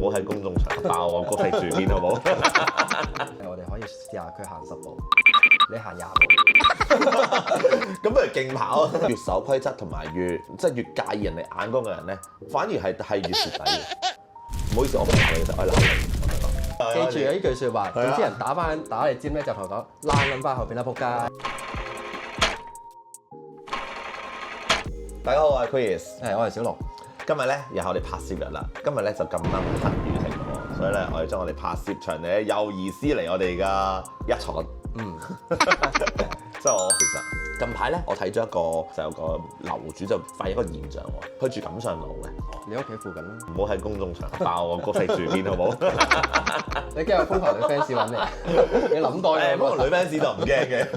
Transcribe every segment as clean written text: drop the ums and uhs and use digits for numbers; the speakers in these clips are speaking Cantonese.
唔好喺公眾場爆我谷你住邊好冇？我哋可以試下佢行10步，你行20步。咁不如競跑啊！越守規則同埋越越介意人哋眼光嘅人咧，反而係越蝕底嘅。唔好意思，我唔鬧你，其實我係鬧你。記住啊！呢句説話，總之人打你尖咧，就同我講躝撚翻後邊啦，仆街！大家好，我係 Chris，我係小龍。今日咧又係我哋拍攝日啦。今日咧就咁啱黑雨停喎，所以咧我哋將我哋拍攝場地咧又移師嚟我哋嘅一廠。即係我其實近排咧，我睇咗有個樓主就發現一個現象喎，佢住錦上路嘅。你屋企附近啦。唔好喺公眾場爆我谷你住邊好冇？你驚有瘋狂女 fans 揾你？你諗多咗。不過女 fans 就唔驚嘅。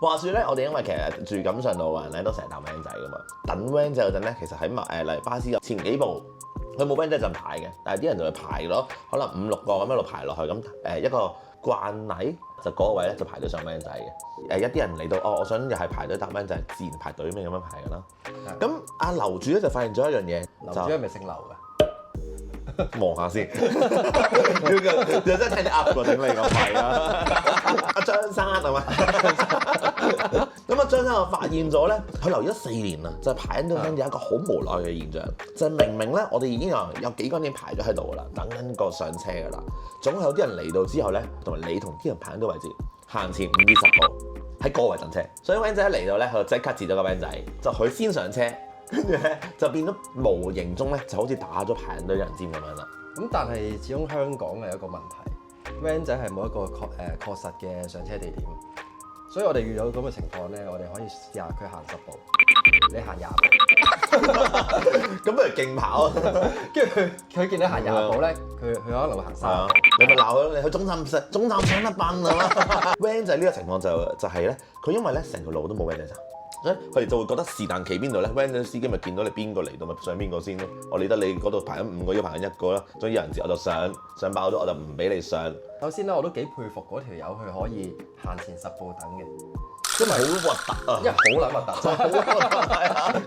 話説咧，我哋因為其實住錦上路嘅人咧，都成日搭 van 仔噶嘛。等 van 仔嗰陣咧，其實喺例如巴士入前幾步，佢冇 van 仔陣排嘅，但係啲人就會排咯，可能5、6個咁一路排落去，咁一個慣例就嗰個位咧就排到上 van 仔嘅。一啲人嚟到，我想又係排隊搭 van 仔，自然排隊尾咁樣排㗎啦。咁阿樓主咧就發現咗一樣嘢，樓主係咪姓劉㗎？望下先，又真係睇你噏過頂你咁廢啊！阿張生係咪？咁阿張生就發現咗咧，佢留意咗4年啦，就係排緊嗰陣有一個好無奈嘅現象，就係明明咧我哋已經有幾個人排咗喺度㗎啦，等緊個上車㗎啦，總係有啲人嚟到之後咧，同埋你同啲人排緊啲位置，行前5至10步喺個位等車，所以 van 仔一嚟到咧，佢就即刻截咗個 van 仔，就佢先上車。跟住咧就變咗無形中咧，就好似打咗排緊隊人尖咁樣啦。咁但係始終香港係一個問題 ，van 仔係冇一個確實嘅上車地點，所以我哋遇到咁嘅情況咧，我哋可以試下佢行10步，你行20步。咁不如競跑啊！跟住佢見你行20步咧，佢可能會行3步。你咪鬧佢，你去總站上得笨啊嘛！van 仔呢個情況就係咧，佢因為咧成條路都冇 van 仔站。所以佢哋就會覺得是但企邊度咧 van 仔司機咪見到你邊個嚟到咪上邊個先咯。我理得你嗰度排緊5個，要排緊1個啦。總之有人接我就上爆咗我就唔俾你上。首先咧，我都幾佩服嗰條友佢可以行前10步等嘅，因為好核突啊！因為好撚核突，真係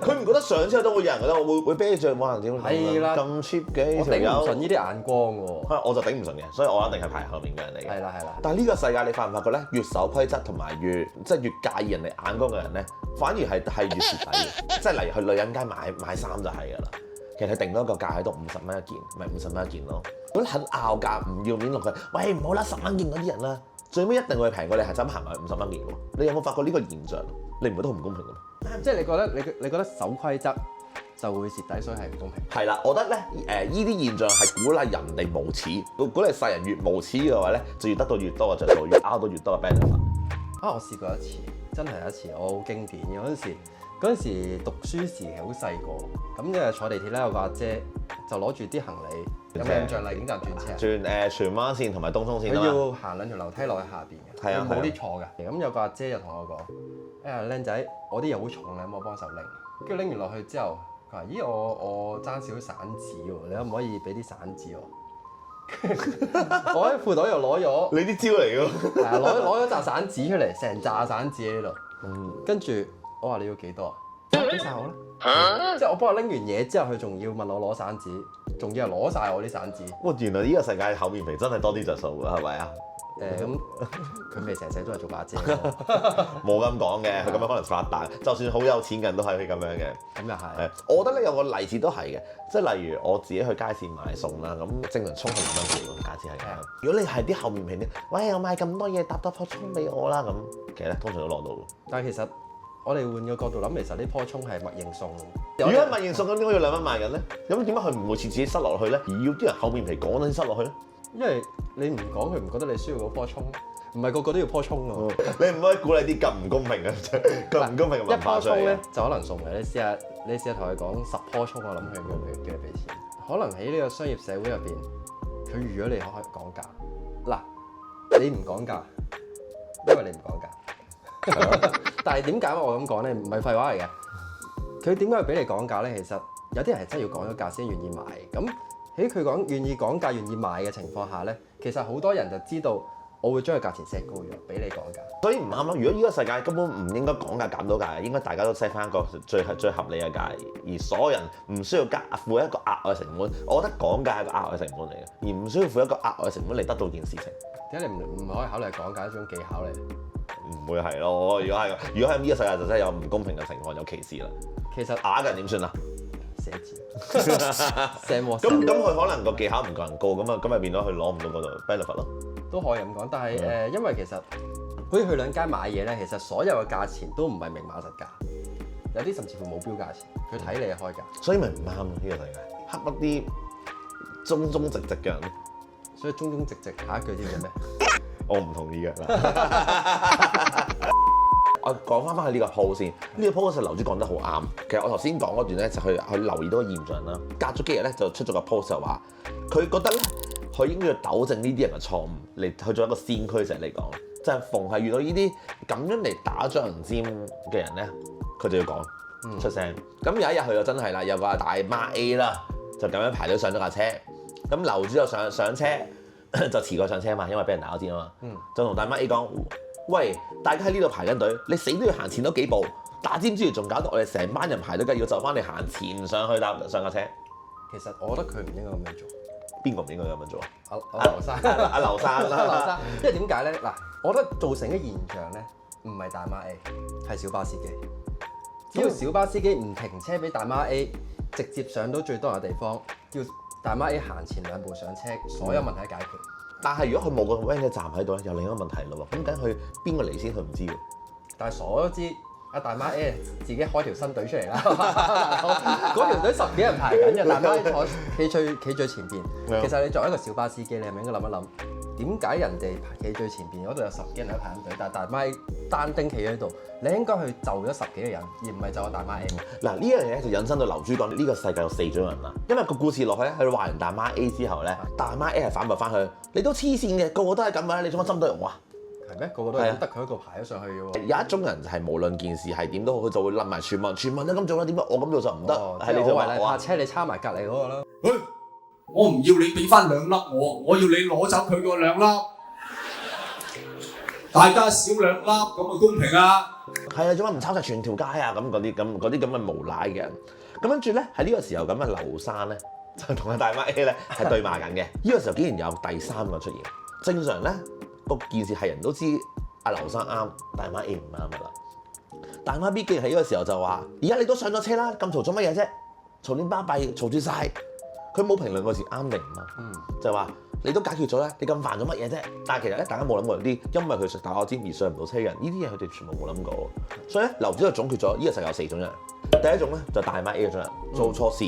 佢唔覺得上車都會有人覺得我會啤住冇行點係啦，咁 cheap 嘅，我頂唔順呢啲眼光喎。我就頂唔順嘅，所以我一定係排後面嘅人嚟嘅。係啦。但係呢個世界你發唔發覺咧？越守規則同埋越介意人哋眼光嘅人咧，反而係越蝕底嘅。即係例如去女人街買衫就係㗎啦。其實佢定咗一個價喺度50蚊一件，咪50蚊一件咯。咁肯拗價唔要面落去，喂唔好啦10蚊件嗰啲人啦，最尾一定會平過你係咁行埋50蚊件喎。你有冇發覺呢個現象？你唔覺得好唔公平嘅咩？即係你覺得守規則就會蝕底，所以係唔公平。係啦，我覺得咧依啲現象係鼓勵人哋無恥，鼓勵世人越無恥嘅話咧，就越得到越多嘅着數，越拗到越多嘅 benefit。我試過一次，真係有一次我好經典嘅嗰陣時讀書時期好細個，咁坐地鐵咧有個阿姐就攞住啲行李，有冇印象麗景站轉車？轉荃灣線同埋東涌線佢要行2條樓梯落去下邊嘅，係啊，冇啲坐嘅。咁有個阿姐就同我講：靚仔，我啲嘢好重，你可唔可以幫手拎？跟住拎完落去之後，佢話：咦，我爭少散紙喎，你可唔可以俾啲散紙我？我喺褲袋又攞咗，你啲招嚟㗎？係啊，攞咗紮散紙出嚟，成紮散紙喺度。跟住我話你要幾多啊？俾晒我啦。即係我幫佢拎完嘢之後，佢仲要問我攞散紙，仲要係攞晒我啲散紙。哇！原來呢個世界厚面皮真係多啲着數㗎，係咪啊？咁佢咪成世都係做把姐，冇咁講嘅，佢咁樣可能發達，就算好有錢嘅人都係咁樣嘅。咁又係。我覺得咧有個例子都係嘅，即係例如我自己去街市買餸啦，咁正常葱係2蚊幾喎，街市係咁。如果你係啲厚面皮啲，喂我買咁多嘢搭多棵葱俾我啦咁，其實咧通常都攞到。但係其實我哋換個角度諗，其實呢棵葱係默認送。如果默認送咁點解要2蚊賣緊咧？咁點解佢唔會自己塞落去咧？而要啲人厚面皮講先塞落去咧？因為你唔講，佢唔覺得你需要嗰棵葱，唔係個個都要棵葱㗎。你唔可以鼓勵啲咁唔公平嘅、咁唔公平嘅文化出嚟。一棵葱咧就可能送嘅，你試下同佢講10棵葱，我諗佢應該叫你俾錢。可能喺呢個商業社會入邊，佢預咗你可以講價。嗱，你唔講價，因為你唔講價。但係點解我咁講咧？唔係廢話嚟嘅。佢點解會俾你講價咧？其實有啲人係真係要講咗價先願意買。咁喺佢願意講價、願意賣嘅情況下咧，其實好多人就知道我會將個價錢 set 高咗，俾你講價。所以唔啱咯。如果呢個世界根本唔應該講價減到價，應該大家都 set 翻一個最合理嘅價，而所有人唔需要付一個額外成本。我覺得講價係一個額外成本嚟嘅，而唔需要付一個額外成本嚟得到件事情。點解你唔可以考慮講價一種技巧嚟？唔會係咯。如果係呢個世界就真係有唔公平嘅情況，有歧視啦。其實啞嘅點算啊？寫字 send WhatsApp 咁佢可能個技巧唔夠人高，咁咪變咗佢攞唔到嗰度 benefit 咯。都可以咁講，但係因為其實好似去兩間買嘢咧，其實所有嘅價錢都唔係明碼實價，有啲甚至乎冇標價錢，佢睇你嘅開價。所以咪唔啱咯呢個世界，黑一啲忠忠直直嘅人。所以忠忠直直，下一句知唔知咩？我唔同意嘅嗱。我講翻去呢個 post 先，呢個 post 就樓主講得好啱。其實我頭先講嗰段咧，就去留意到個現象啦。隔咗幾日咧，就出咗個 post 就話，佢覺得咧，佢應該要糾正呢啲人嘅錯誤，嚟去做一個先驅者嚟講，就係逢係遇到呢啲咁樣嚟打咗人尖嘅人咧，佢就要講出聲。咁有一日佢就真係啦，有個大媽 A 啦，就咁樣排隊上咗架車，咁樓主就上車就遲過上車嘛，因為俾人打咗尖啊嘛，就同大媽 A 講。喂，大家喺呢度排緊隊，你死都要行前多幾步，打尖之餘仲搞到我哋成班人排隊，梗係要就翻你行前上去上架車。其實我覺得佢唔應該咁樣做。邊個唔應該咁樣做啊？阿劉生，阿劉生啦，劉生，因為點解咧？嗱，我覺得造成嘅現象咧，唔係大媽 A，係小巴司機。只要小巴司機唔停車俾大媽 A，直接上到最多人嘅地方，叫大媽 A 行前2步上車，所有問題解決。但係如果佢冇個 van 嘅站喺度咧，又另一個問題咯喎。咁梗佢邊個嚟先，佢唔知喎。但係所都知，阿大媽 A 自己開條新隊出嚟啦。嗰條隊10幾人排緊嘅，大媽 A 坐企最前邊。其實你作為一個小巴司機，你係咪應該諗一諗，點解人哋企最前邊嗰度有10幾人喺排緊隊，但係大媽 A 單丁企喺度，你應該去就咗10幾個人，而唔係就個大媽 A。嗱，呢樣嘢就引申到樓主講呢個世界有4種人啦。因為個故事落去咧，佢話完大媽 A 之後咧，大媽 A 係反駁翻佢，你都黐線嘅，個個都係咁嘅，你做乜針對我啊？係咩？個個都係得佢一個排咗上去嘅喎。有一種人就係無論件事係點都好，佢就會冧埋全民都咁做啦。點解我咁做就唔得？係你就話我泊車，你抄埋隔離嗰個啦。我唔要你俾翻2粒我要你攞走佢個2粒，大家少2粒咁啊公平啊！係啊，做乜唔抄晒全條街啊？咁嗰啲咁嘅無賴嘅人，咁跟住咧喺呢個時候咁嘅劉生咧就同阿大媽 A 咧係對罵緊嘅。呢個時候竟然有第3個出現。正常咧個件事係人都知阿劉生啱，大媽 A 唔啱噶啦。大媽 B 竟然喺呢個時候就話：而家你都上咗車啦，咁嘈做乜嘢啫？嘈點巴閉，嘈住晒。佢冇評論個字啱定唔啱，就係話你都解決咗啦，你咁煩做乜嘢啫？但係其實咧，大家冇諗過啲因為佢食大我尖而上唔到車嘅人，呢啲嘢佢哋全部冇諗過。所以咧，樓主就總結咗呢個世界有4種人。第一種咧就大媽 A 嗰種人，做錯事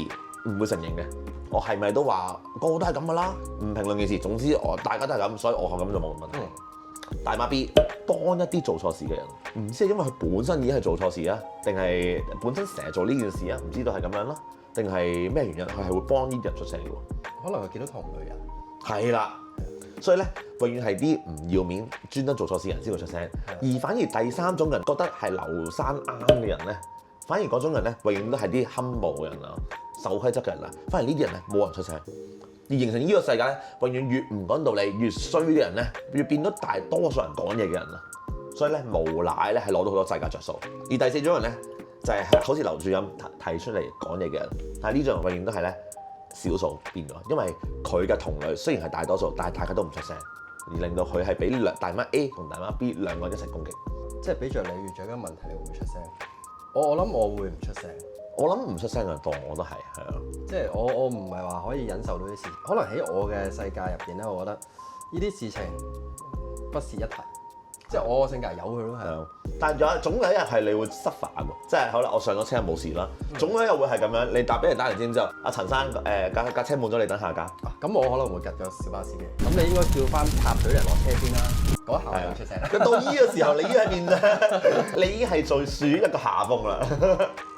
唔會承認嘅。我係咪都話個個都係咁噶啦？唔評論件事，總之大家都係咁，所以我咁就冇問題。大媽 B 幫一啲做錯事嘅人，唔知係因為佢本身已經係做錯事啊，定係本身成日做呢件事啊？唔知道係咁樣啦。定係咩原因？佢係會幫呢啲人出聲嘅喎。可能佢見到同類人。係啦，所以咧，永遠係啲唔要面、專登做錯事嘅人先會出聲。而反而第3種人覺得係劉生啱嘅人咧，反而嗰種人咧，永遠都係啲 humble 嘅人啊、守規則嘅人啊。反而呢啲人咧，冇人出聲。而形成呢個世界咧，永遠越唔講道理、越衰嘅人咧，越變到大多數人講嘢嘅人啊。所以咧，無賴咧係攞到好多世界着數。而第4種人咧，就係好似樓主咁提出嚟講嘢嘅人，但係呢種人永遠都係咧少數變咗，因為佢嘅同類雖然係大多數，但係大家都唔出聲，而令到佢係俾大媽 A 同大媽 B 2個一齊攻擊。即係俾着你遇咗一個問題，你會唔會出聲？我諗我會唔出聲。我諗唔出聲嘅多，我都係啊。即係我唔係話可以忍受到啲事，可能喺我嘅世界入邊咧，我覺得呢啲事情不是一提。即係我個性格由佢咯，係啊。但係總有一日係你會失範喎，即係好啦，我上咗車冇事啦。總有一日會係咁樣，你俾人打完尖之後，阿陳生架車滿咗，你等下架。咁我可能會夾咗小巴司機。咁你應該叫翻插隊人落車先啦。嗰下就出聲。到呢個時候，你已經喺面你已經係最屬於一個下風啦。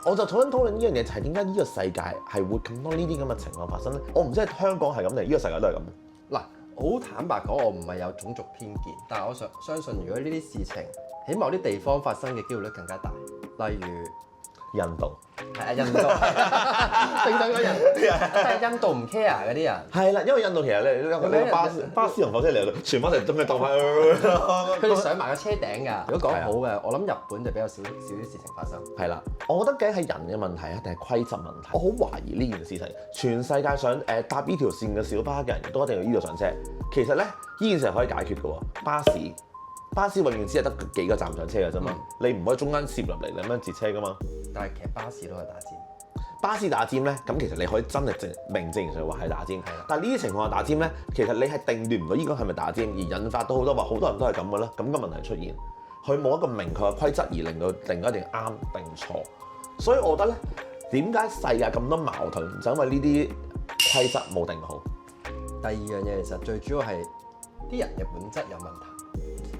我就討論呢樣嘢，就係點解呢個世界係會咁多呢啲咁嘅情況發生咧？我唔知係香港係咁定呢個世界都係咁。嗱，好坦白講，我唔係有種族偏見，但係我相信，如果呢啲事情喺某啲地方發生嘅機會率更加大。例如印度係啊，印度正常嗰人，但係印度唔 care 嗰啲人，係啦，因為印度其實你個巴士同火車嚟，全部一齊咁樣當翻。佢哋上埋個車頂㗎。如果講好嘅，我諗日本就比較少啲事情發生。係啦，我覺得梗係人嘅問題啊，定係規則問題？我好懷疑呢件事情，全世界上搭呢條線嘅小巴嘅人都一定要呢度上車。其實咧，呢件事係可以解決嘅喎。巴士永遠只係得幾個站上車嘅啫嘛，你唔可以中間攝入嚟你咁樣截車噶嘛。但係其實巴士都係打尖。巴士打尖咧，咁其實你可以真係名正言順話係打尖。但係呢啲情況下打尖咧，其實你係定斷唔到呢個係咪打尖，而引發到好多話好多人都係咁嘅啦。咁嘅問題出現，佢冇一個明確嘅規則而令到定一定啱定錯。所以我覺得咧，點解世界咁多矛盾，就因為呢啲規則冇定好。第二樣嘢其實最主要係啲人嘅本質有問題。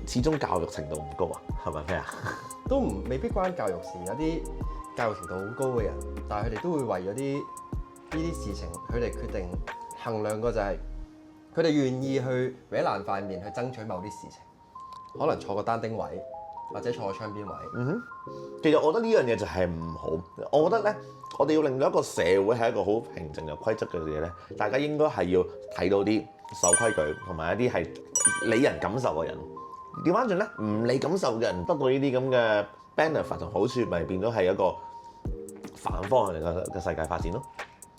始終教育程度唔高啊，係咪咩啊？都未必關教育事，有啲教育程度好高嘅人，但係佢哋都會為咗呢啲事情，佢哋決定衡量過就係佢哋願意去搲爛塊面去爭取某啲事情，可能坐個單丁位或者坐個窗邊位。其實我覺得呢樣嘢就係唔好。我覺得咧，我哋要令到一個社會係一個好平靜有規則嘅嘢咧，大家應該係要睇到啲守規矩同埋一啲係理人感受嘅人。調翻轉咧，唔理感受嘅人得到呢啲咁嘅 benefit 同好處，咪變咗係一個反方向嘅世界發展咯。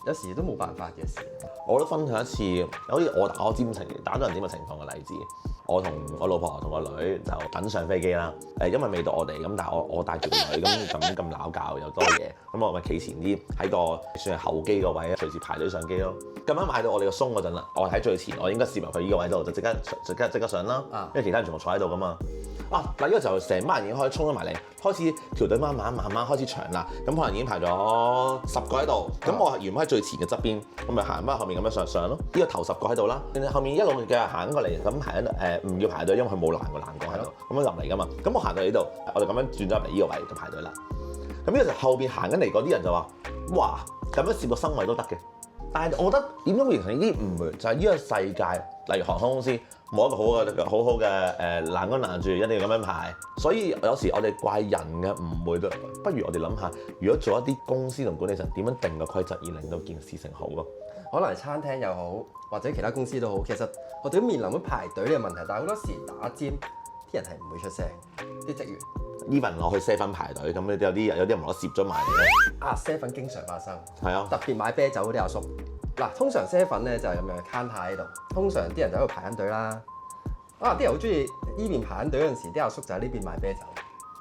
有時都冇辦法嘅事。我都分享一次，好似我打咗人尖嘅情況嘅例子。我同我老婆同個女就等上飛機啦。因為未到我哋咁，但係我帶住個女咁鬧教又多嘢，咁我咪企前啲喺個算係後機個位，隨時排隊上機咯。咁啱買到我哋個鬆嗰陣啦，我喺最前，我應該攝入去呢個位度就即刻上啦。因為其他人全部坐喺度噶嘛。嗱，呢個時候成班人已經開始衝咗埋嚟，開始條隊慢慢開始長啦。咁可能已經排咗10個喺度。咁我原本喺最前嘅側邊，我咪行翻後面咁樣上咯。呢個頭10個喺度啦，後面一路嘅行過嚟，咁行唔要排隊，因為佢冇攔過喺度，咁樣入嚟噶嘛。咁我行到呢度，我哋咁樣轉咗入嚟呢個位就排隊啦。咁呢個時候後邊行緊嚟嗰啲人就話：哇，咁樣攝個身位都得嘅。但係我覺得點解會形成呢啲誤會？就係呢個世界，例如航空公司冇一個好嘅攔杆攔住，一定要咁樣排。所以有時我哋怪人嘅誤會都，不如我哋諗下，如果做一啲公司同管理層點樣定個規則，而令到件事情好咯。可能係餐廳又好，或者其他公司都好，其實我哋都面臨緊排隊呢個問題，但係好多時打尖啲人係唔會出聲，啲職員。even 我去7-Eleven排隊，咁有啲人攞攝咗埋嚟咧。7-Eleven經常發生。係啊。特別買啤酒嗰啲阿叔。嗱，通常 7-Eleven 咧就係咁樣 counter 喺度，通常啲人就喺度排緊隊啦。啲人好中意呢邊排緊隊嗰陣時，啲阿叔就喺呢邊買啤酒。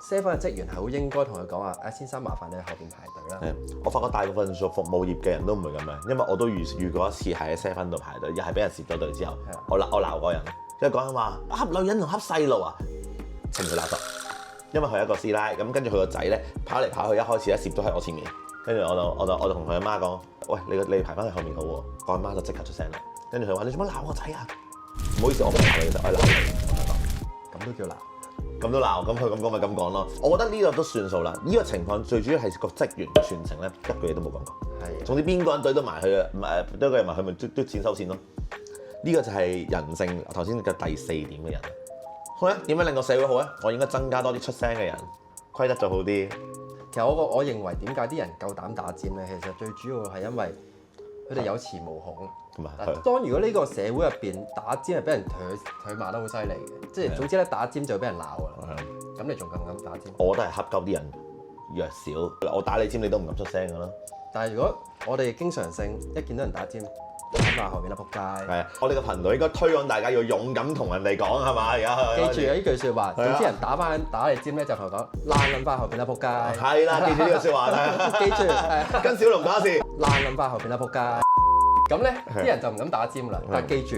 7-Eleven 嘅職員係好應該同佢講話：先生麻煩你喺後邊排隊啦。我發覺大部分做服務業嘅人都唔會咁樣，因為我都遇過一次喺 7-Eleven 度排隊，又係俾人攝咗隊之後，我鬧嗰人，即係講緊話恰女人同恰細路啊，情緒勒索。因為佢係一個師奶，咁跟住佢個仔咧跑嚟跑去，一開始咧攝咗喺我前面，跟住我就同佢阿媽講：喂，你排翻去後面好喎。我阿媽就即刻出聲啦，跟住佢話：你做乜鬧我仔啊？唔好意思，我唔係鬧你，我係鬧你。咁都叫鬧？咁都鬧？咁佢咁講咪咁講咯。我覺得呢個都算數啦。呢個情況最主要係個職員全程咧一句嘢都冇講過。係。總之邊個人對得埋佢啊？對個人埋佢咪嘟錢收錢咯。呢個就係人性頭先嘅第4點嘅人。好咧，點樣令個社會好咧？我應該增加多啲出聲嘅人，規則就好啲。其實我認為點解啲人夠膽打尖咧？其實最主要係因為佢哋有恃無恐。當如果呢個社會入邊打尖係俾人唾罵得好犀利嘅，即係總之咧打尖就會俾人鬧㗎啦。咁你仲敢唔敢打尖？我都係恰鳩啲人弱小，我打你尖你都唔敢出聲㗎啦。但係如果我哋經常性一見到人打尖，打埋後面啦，仆街！係啊，我哋個頻道應該推廣大家要勇敢同人哋講係嘛？而家記住呢句説話，總之人打你尖咧，就同佢講爛撚翻後邊啦，仆街！係啦，記住呢句説話啦，記住，跟小龍打先，爛撚翻後邊啦，仆街！咁咧啲人就唔敢打尖啦。但係記住，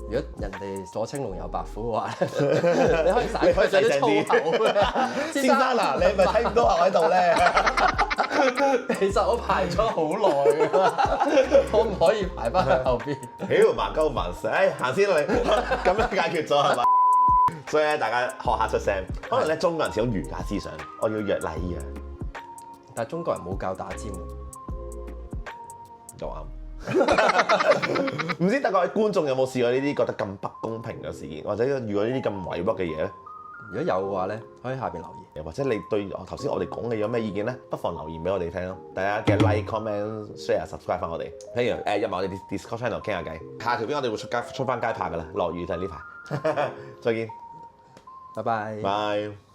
如果人哋左青龍右白虎嘅話，你可以細啲粗口嘅。先生啊，你係咪睇唔到我喺度咧？其實我排咗好耐㗎啦，可唔可以排翻去後邊？屌麻鳩麻死，行先啦你，咁樣解決咗係嘛？所以咧，大家學下出聲。可能咧，中國人始終儒家思想，我要約禮啊。但係中國人冇教打尖，就啱。唔知各位觀眾有冇試過呢啲覺得咁不公平嘅事件，或者遇過呢啲咁委屈嘅嘢咧？如果有嘅話咧，可以下邊留言。或者你對頭先我哋講嘅有咩意見咧？不妨留言俾我哋聽咯。大家嘅 like、comment、share、subscribe 翻我哋。譬如入埋我哋 Discord channel 傾下偈。下條片我哋會出翻街拍噶啦，落雨就係呢排。再見，拜拜。拜。